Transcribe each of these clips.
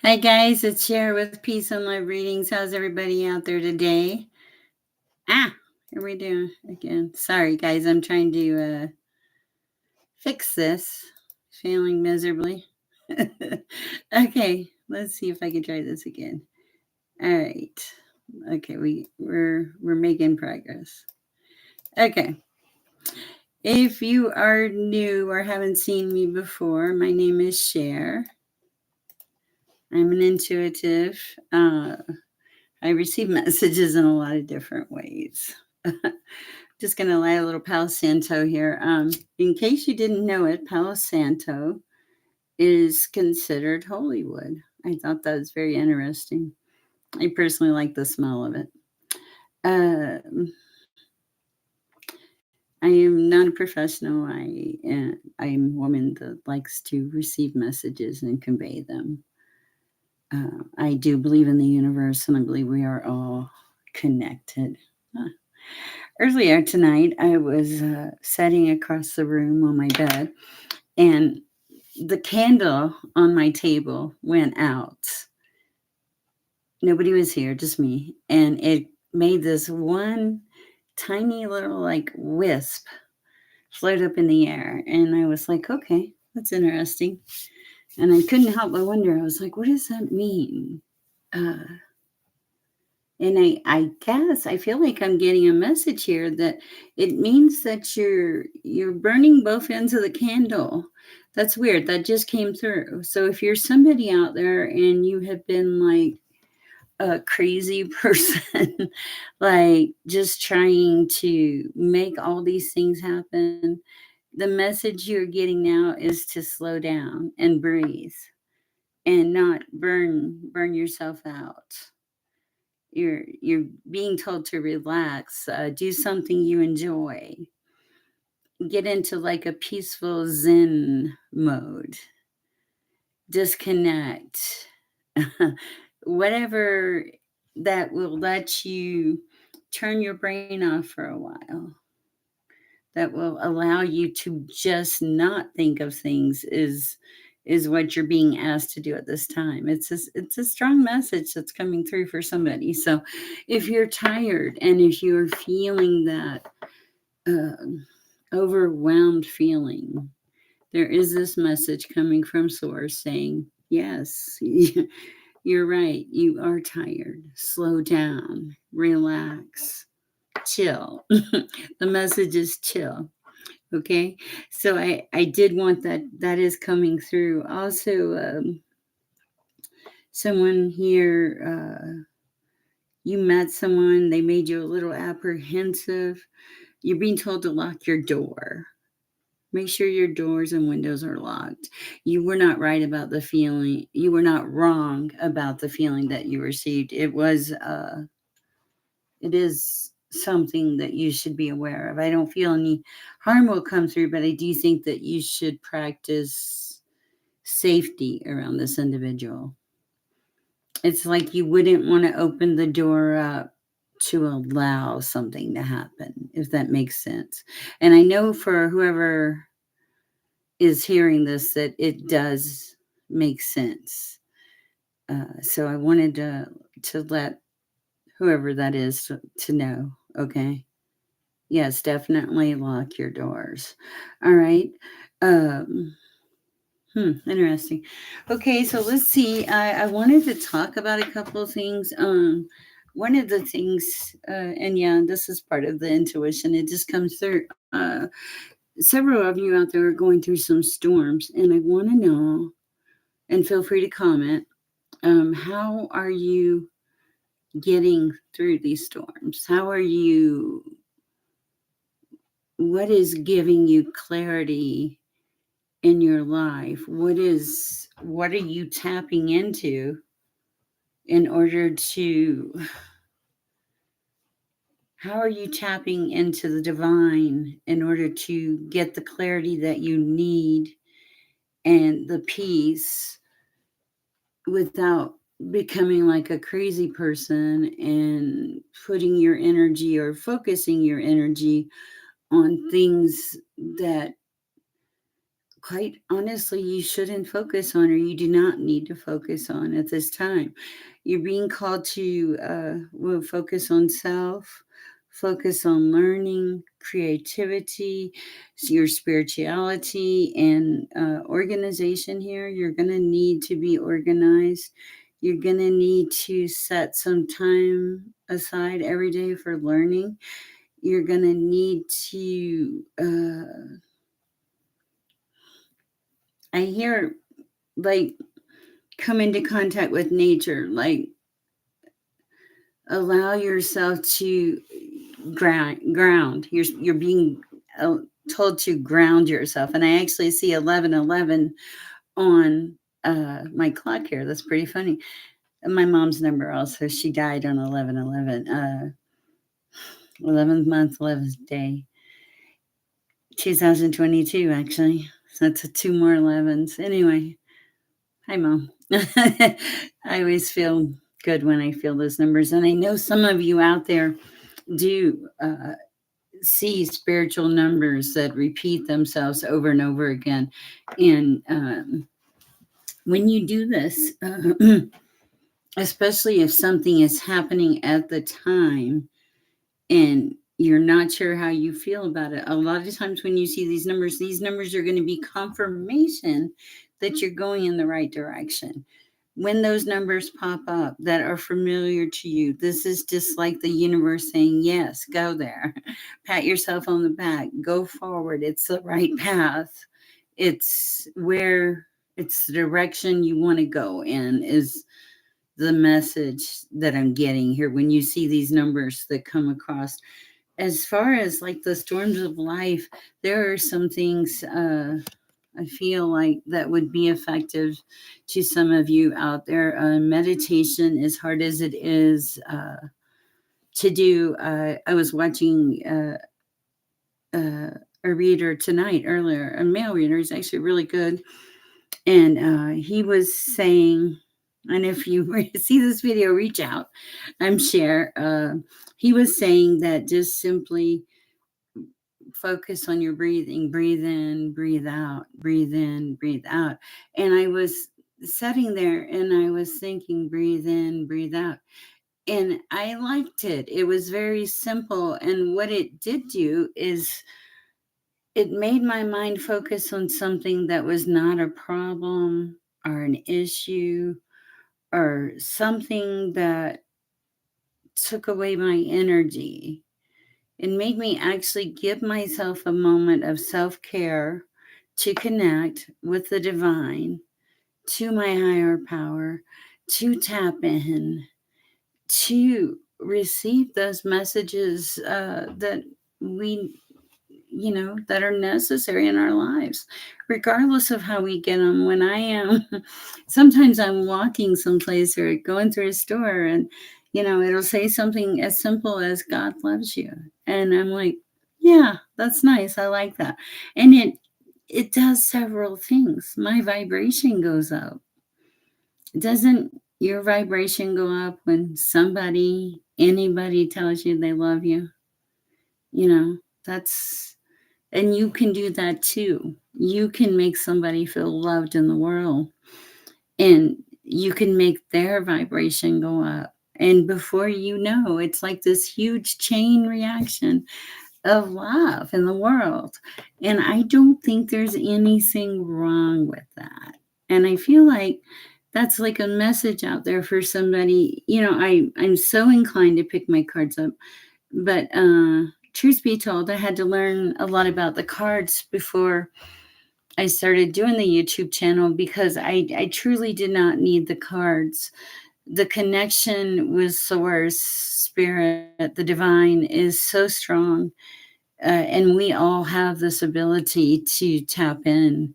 Hi guys, it's Share with Peace and Love Readings. How's everybody out there today? Here we do again. Sorry guys, I'm trying to fix this. Failing miserably. Okay, let's see if I can try this again. All right. Okay, we're making progress. Okay. If you are new or haven't seen me before, my name is Cher. I'm an intuitive. I receive messages in a lot of different ways. Just going to lay a little Palo Santo here. In case you didn't know it, Palo Santo is considered holy wood. I thought that was very interesting. I personally like the smell of it. I am not a professional. I'm a woman that likes to receive messages and convey them. I do believe in the universe, and I believe we are all connected. Earlier tonight, I was sitting across the room on my bed, and the candle on my table went out. Nobody was here, just me. And it made this one tiny little like wisp float up in the air. And I was like, okay, that's interesting. And I couldn't help but wonder, I was like, what does that mean? And I guess I feel like I'm getting a message here that it means that you're burning both ends of the candle. That's weird. That just came through. So if you're somebody out there and you have been like a crazy person, like just trying to make all these things happen, the message you're getting now is to slow down and breathe and not burn yourself out. You're being told to relax, do something you enjoy, get into like a peaceful zen mode, disconnect, whatever that will let you turn your brain off for a while, that will allow you to just not think of things is what you're being asked to do at this time. It's a strong message that's coming through for somebody. So if you're tired and if you're feeling that overwhelmed feeling, there is this message coming from source saying, yes, you're right, you are tired, slow down, relax, chill. The message is chill. Okay, so I did want that is coming through. Also, someone here, you met someone, they made you a little apprehensive. You're being told to lock your door. Make sure your doors and windows are locked. You were not right about the feeling. You were not wrong about the feeling that you received. It is something that you should be aware of. I don't feel any harm will come through, but I do think that you should practice safety around this individual. It's like you wouldn't want to open the door up to allow something to happen, if that makes sense. And I know for whoever is hearing this that it does make sense. So I wanted to let whoever that is to know. Okay. Yes, definitely lock your doors. All right. Um, Interesting. Okay, so let's see. I wanted to talk about a couple of things. One of the things, and yeah, this is part of the intuition. It just comes through. Several of you out there are going through some storms, and I want to know, and feel free to comment. How are you getting through these storms? How are you? What is giving you clarity in your life? What are you tapping into in order to, how are you tapping into the divine in order to get the clarity that you need and the peace without becoming like a crazy person and putting your energy or focusing your energy on things that quite honestly, you shouldn't focus on, or you do not need to focus on at this time. You're being called to focus on self, focus on learning, creativity, your spirituality, and organization here. You're going to need to be organized. You're going to need to set some time aside every day for learning. You're going to need to, I hear, like, come into contact with nature, like allow yourself to ground. You're being uh, told to ground yourself, and I actually see 1111 on my clock here. That's pretty funny. And my mom's number also, she died on 1111, 11th month, 11th day, 2022 actually. So that's a two more 11s. Anyway, hi, Mom. I always feel good when I feel those numbers. And I know some of you out there do see spiritual numbers that repeat themselves over and over again. And when you do this, especially if something is happening at the time and you're not sure how you feel about it, a lot of times when you see these numbers are going to be confirmation that you're going in the right direction. When those numbers pop up that are familiar to you, this is just like the universe saying, yes, go there. Pat yourself on the back, go forward. It's the right path. It's where, it's the direction you want to go in, is the message that I'm getting here when you see these numbers that come across. As far as like the storms of life, there are some things I feel like that would be effective to some of you out there. Meditation, as hard as it is to do, I was watching a reader tonight earlier, a male reader. He's actually really good. And he was saying, and if you see this video, reach out, I'm share. He was saying that just simply focus on your breathing, breathe in, breathe out, breathe in, breathe out. And I was sitting there and I was thinking, breathe in, breathe out. And I liked it. It was very simple. And what it did do is it made my mind focus on something that was not a problem or an issue or something that took away my energy. It made me actually give myself a moment of self care to connect with the divine, to my higher power, to tap in, to receive those messages that we, that are necessary in our lives, regardless of how we get them. When I am, sometimes I'm walking someplace or going through a store and, it'll say something as simple as God loves you. And I'm like, yeah, that's nice. I like that. And it does several things. My vibration goes up. Doesn't your vibration go up when anybody tells you they love you? That's, and you can do that too. You can make somebody feel loved in the world, and you can make their vibration go up. And before you know, it's like this huge chain reaction of love in the world. And I don't think there's anything wrong with that. And I feel like that's like a message out there for somebody. I'm so inclined to pick my cards up, but truth be told, I had to learn a lot about the cards before I started doing the YouTube channel, because I truly did not need the cards. The connection with source, spirit, the divine is so strong. And we all have this ability to tap in.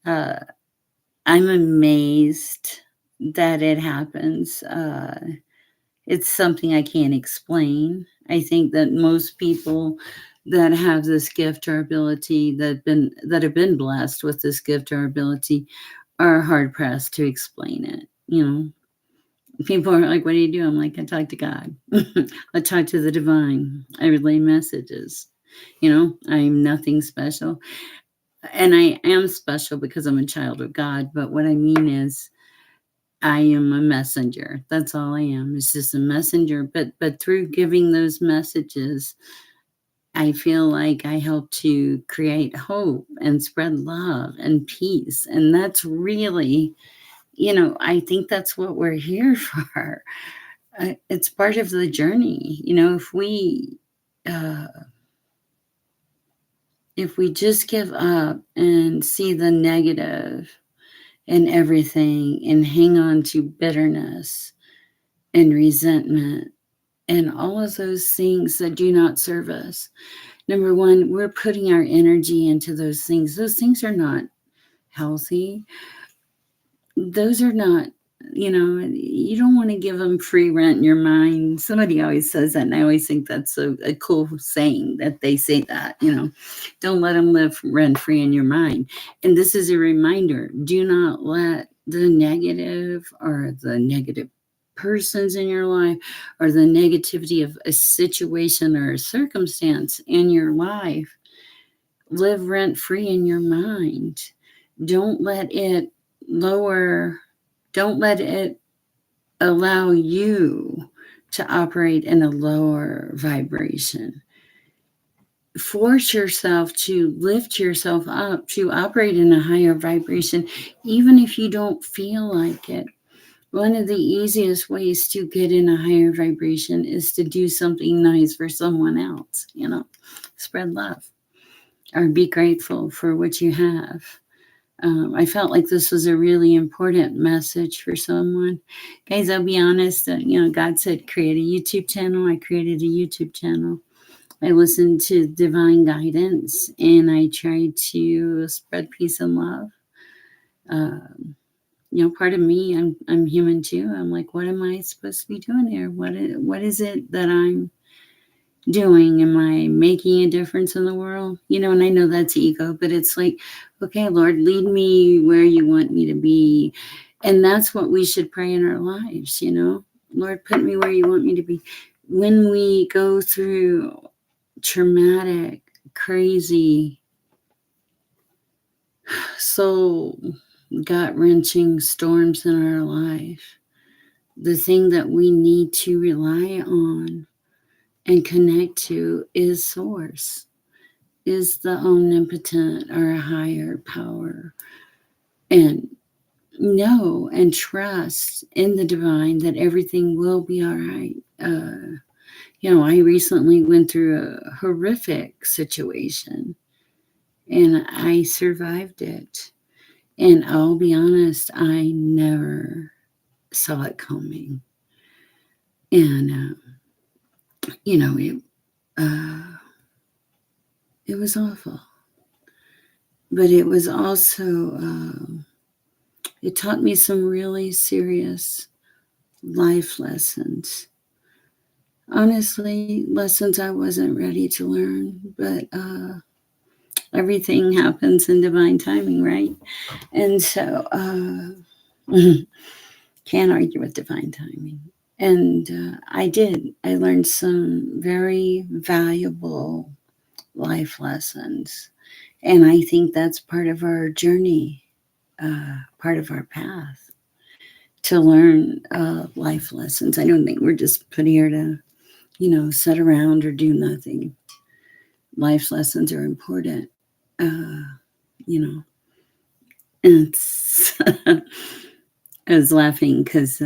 Uh, I'm amazed that it happens. It's something I can't explain. I think that most people that have this gift or ability, that have been blessed with this gift or ability, are hard pressed to explain it. People are like, "What do you do?" I'm like, "I talk to God. I talk to the divine. I relay messages. I'm nothing special." And I am special because I'm a child of God, but what I mean is I am a messenger. That's all I am. It's just a messenger. But through giving those messages, I feel like I help to create hope and spread love and peace. And that's really, I think that's what we're here for. It's part of the journey. Uh, if we just give up and see the negative in everything and hang on to bitterness and resentment and all of those things that do not serve us. Number one, we're putting our energy into those things. Those things are not healthy. Those are not, you don't want to give them free rent in your mind. Somebody always says that, and I always think that's a cool saying that they say that, don't let them live rent free in your mind. And this is a reminder, do not let the negative or the negative persons in your life or the negativity of a situation or a circumstance in your life live rent free in your mind. Don't let it lower, don't let it allow you to operate in a lower vibration. Force yourself to lift yourself up to operate in a higher vibration, even if you don't feel like it. One of the easiest ways to get in a higher vibration is to do something nice for someone else, spread love or be grateful for what you have. I felt like this was a really important message for someone. Guys, I'll be honest, God said create a YouTube channel. I created a YouTube channel. I listened to divine guidance and I tried to spread peace and love. Part of me, I'm human too. I'm like, what am I supposed to be doing here? What is it that I'm doing? Am I making a difference in the world? And I know that's ego, but it's like, okay, Lord, lead me where you want me to be. And that's what we should pray in our lives, Lord, put me where you want me to be. When we go through traumatic, crazy, soul gut wrenching storms in our life, the thing that we need to rely on and connect to is source, is the omnipotent or a higher power. And know and trust in the divine that everything will be all right. I recently went through a horrific situation and I survived it. And I'll be honest, I never saw it coming. And, it was awful. But it was also, it taught me some really serious life lessons. Honestly, lessons I wasn't ready to learn, but everything happens in divine timing, right? And so, can't argue with divine timing. And I learned some very valuable life lessons. And I think that's part of our journey, part of our path to learn life lessons. I don't think we're just put here to, sit around or do nothing. Life lessons are important. Uh, you know, it's, I was laughing because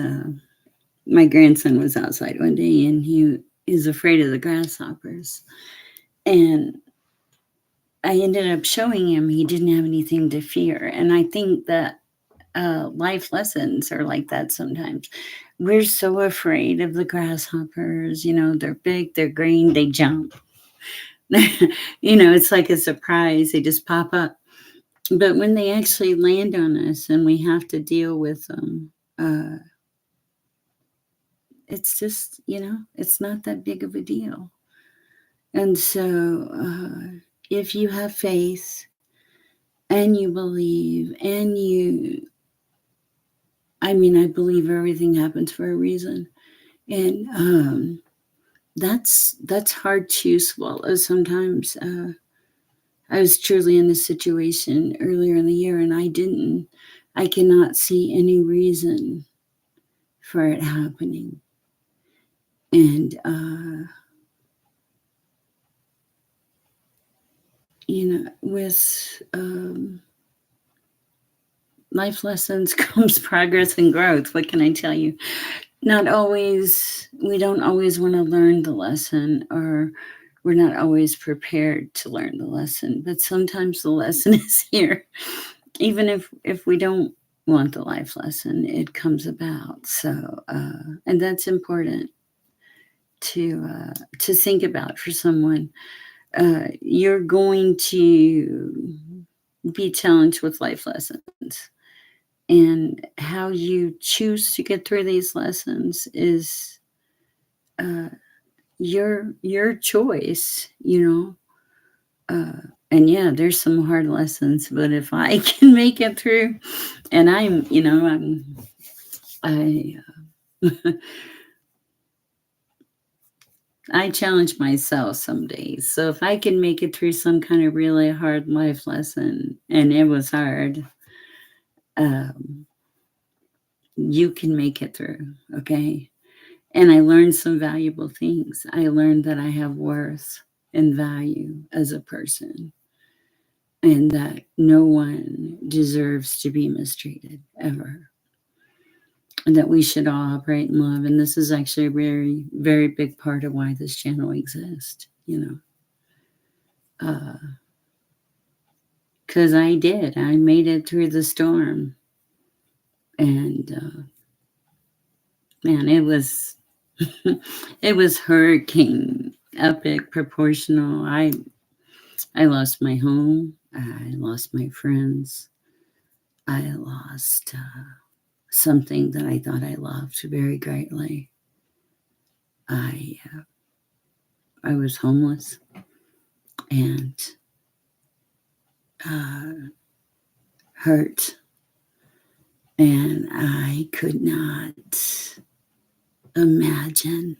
my grandson was outside one day and he is afraid of the grasshoppers. And I ended up showing him he didn't have anything to fear. And I think that life lessons are like that sometimes. We're so afraid of the grasshoppers. They're big, they're green, they jump. It's like a surprise. They just pop up. But when they actually land on us and we have to deal with them, it's just, it's not that big of a deal. And so if you have faith and you believe I believe everything happens for a reason. And that's hard to swallow sometimes. I was truly in this situation earlier in the year and I cannot see any reason for it happening. And, with life lessons comes progress and growth. What can I tell you? Not always, we don't always want to learn the lesson, or we're not always prepared to learn the lesson, but sometimes the lesson is here. Even if we don't want the life lesson, it comes about. So, and that's important to think about for someone. You're going to be challenged with life lessons, and how you choose to get through these lessons is uh, your choice. And yeah, there's some hard lessons, but if I can make it through, and I I challenge myself some days. So if I can make it through some kind of really hard life lesson, and it was hard, um, you can make it through. Okay. And I learned some valuable things. I learned that I have worth and value as a person, and that no one deserves to be mistreated ever. And that we should all operate in love. And this is actually a very, very big part of why this channel exists, because I did. I made it through the storm. And man, it was it was hurricane epic proportional. I lost my home. I lost my friends. I lost something that I thought I loved very greatly. I I was homeless and hurt, and I could not imagine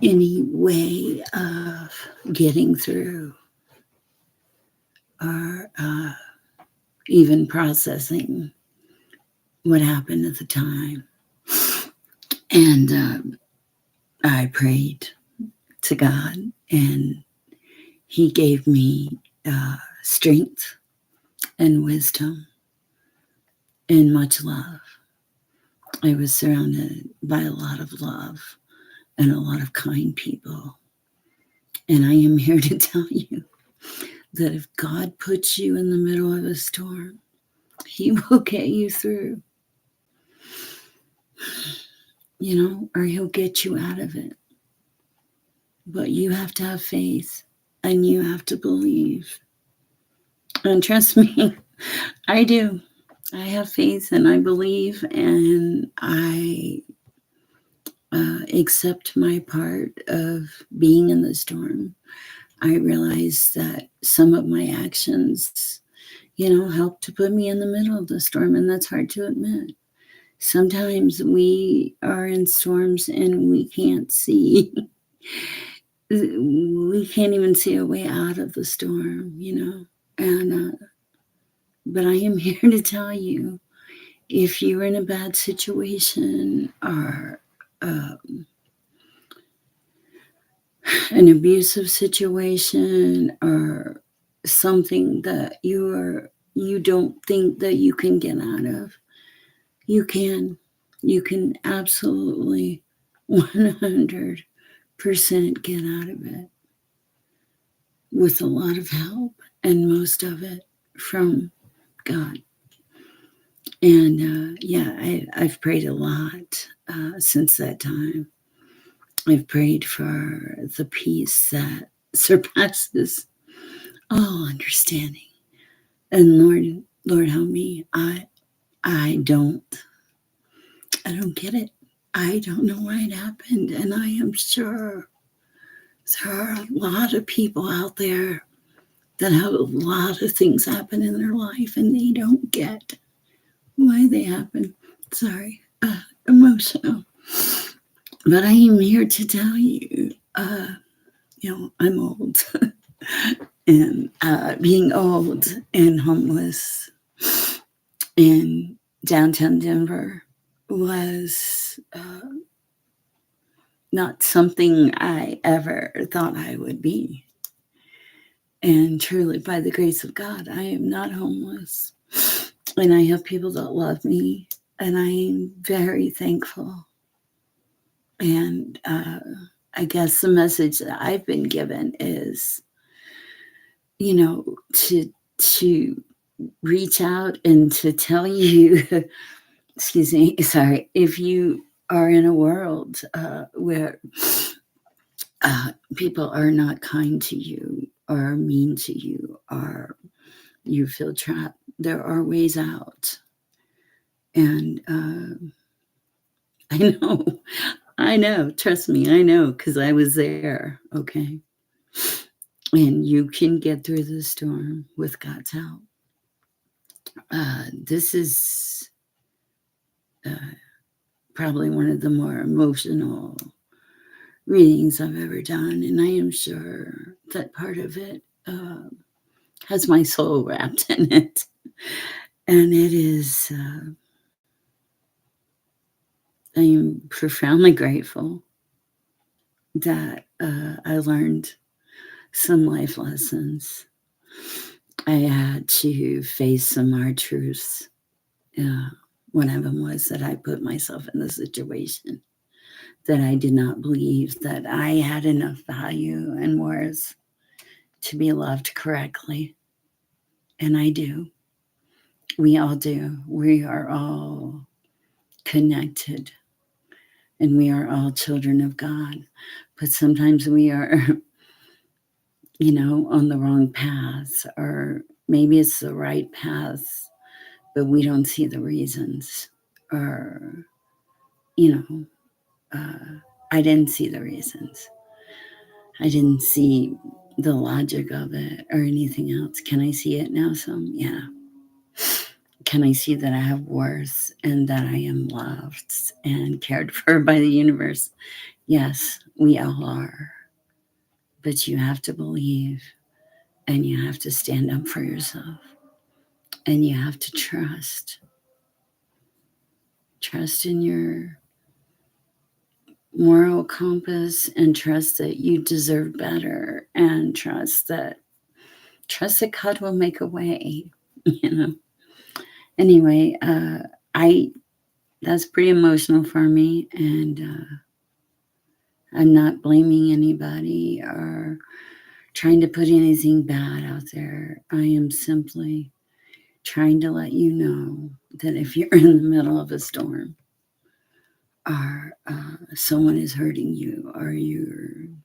any way of getting through, or even processing what happened at the time. And I prayed to God, and He gave me strength and wisdom and much love. I was surrounded by a lot of love and a lot of kind people. And I am here to tell you that if God puts you in the middle of a storm, He will get you through, or He'll get you out of it. But you have to have faith, and you have to believe. And trust me, I do. I have faith and I believe, and I accept my part of being in the storm. I realize that some of my actions, help to put me in the middle of the storm, and that's hard to admit. Sometimes we are in storms and we can't see. We can't even see a way out of the storm, And but I am here to tell you, if you're in a bad situation, or an abusive situation, or something that you don't think that you can get out of, you can. You can absolutely 100% get out of it, with a lot of help, and most of it from God. And I've prayed a lot since that time. I've prayed for the peace that surpasses all understanding. And Lord, help me. I don't get it. I don't know why it happened, and I am sure there are a lot of people out there that have a lot of things happen in their life, and they don't get why they happen. Sorry, emotional. But I am here to tell you, I'm old. And being old and homeless in downtown Denver was not something I ever thought I would be. And truly, by the grace of God, I am not homeless. And I have people that love me, and I am very thankful. And I guess the message that I've been given is, to reach out and to tell you, excuse me, sorry, if you are in a world where people are not kind to you or mean to you or you feel trapped, there are ways out. And I know, trust me, I know, because I was there, okay? And you can get through the storm with God's help. This is uh, probably one of the more emotional readings I've ever done, and I am sure that part of it has my soul wrapped in it. And it is, I am profoundly grateful that I learned some life lessons. I had to face some hard truths. One of them was that I put myself in the situation, that I did not believe that I had enough value and worth to be loved correctly. And I do. We all do. We are all connected and we are all children of God. But sometimes we are, on the wrong path, or maybe it's the right path, but we don't see the reasons. Or, you know, I didn't see the reasons. I didn't see the logic of it or anything else. Can I see it now? Some? Yeah. Can I see that I have worth and that I am loved and cared for by the universe? Yes, we all are. But you have to believe and you have to stand up for yourself and you have to trust. Trust in your moral compass and trust that you deserve better and trust that God will make a way, you know. Anyway, I that's pretty emotional for me, and I'm not blaming anybody or trying to put anything bad out there. I am simply trying to let you know that if you're in the middle of a storm or someone is hurting you or you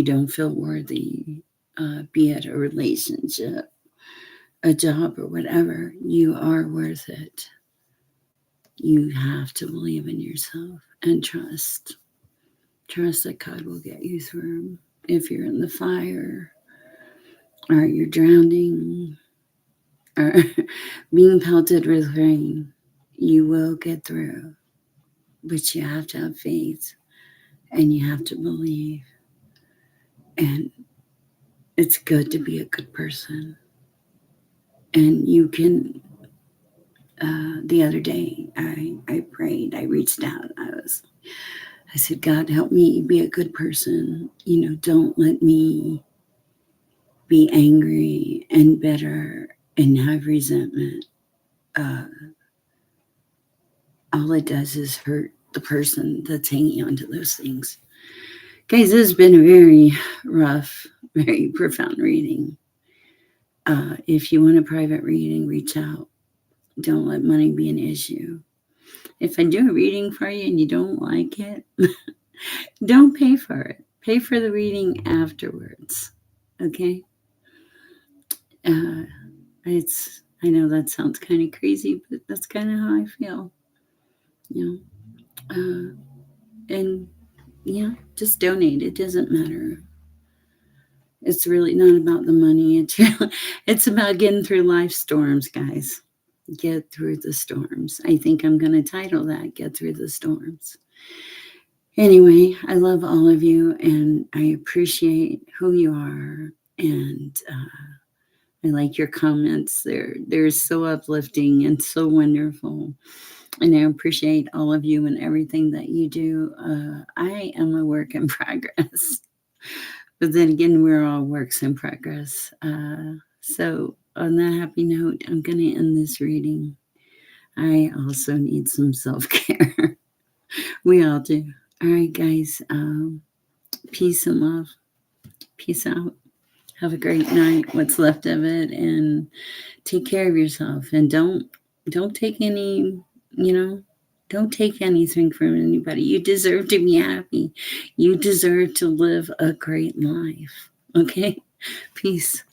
don't feel worthy, be it a relationship, a job, or whatever, you are worth it. You have to believe in yourself and trust. Trust that God will get you through. If you're in the fire or you're drowning or being pelted with rain, you will get through. But you have to have faith and you have to believe. And it's good to be a good person. And you can, the other day, I prayed, I reached out. I said, God, help me be a good person. Don't let me be angry and bitter and have resentment. All it does is hurt the person that's hanging on to those things. Guys, this has been a very rough, very profound reading. If you want a private reading, reach out. Don't let money be an issue. If I do a reading for you and you don't like it, don't pay for it. Pay for the reading afterwards. Okay? I know that sounds kind of crazy, but that's kind of how I feel. And just donate. It doesn't matter. It's really not about the money. It's about getting through life storms, guys. Get through the storms. I think I'm going to title that Get Through the Storms. Anyway, I love all of you and I appreciate who you are. And I like your comments. They're so uplifting and so wonderful. And I appreciate all of you and everything that you do. I am a work in progress. But then again, we're all works in progress. So, on that happy note, I'm going to end this reading. I also need some self care. We all do. All right, guys. Peace and love. Peace out. Have a great night. What's left of it, and take care of yourself. And don't take any. You know, don't take anything from anybody. You deserve to be happy. You deserve to live a great life. Okay. Peace.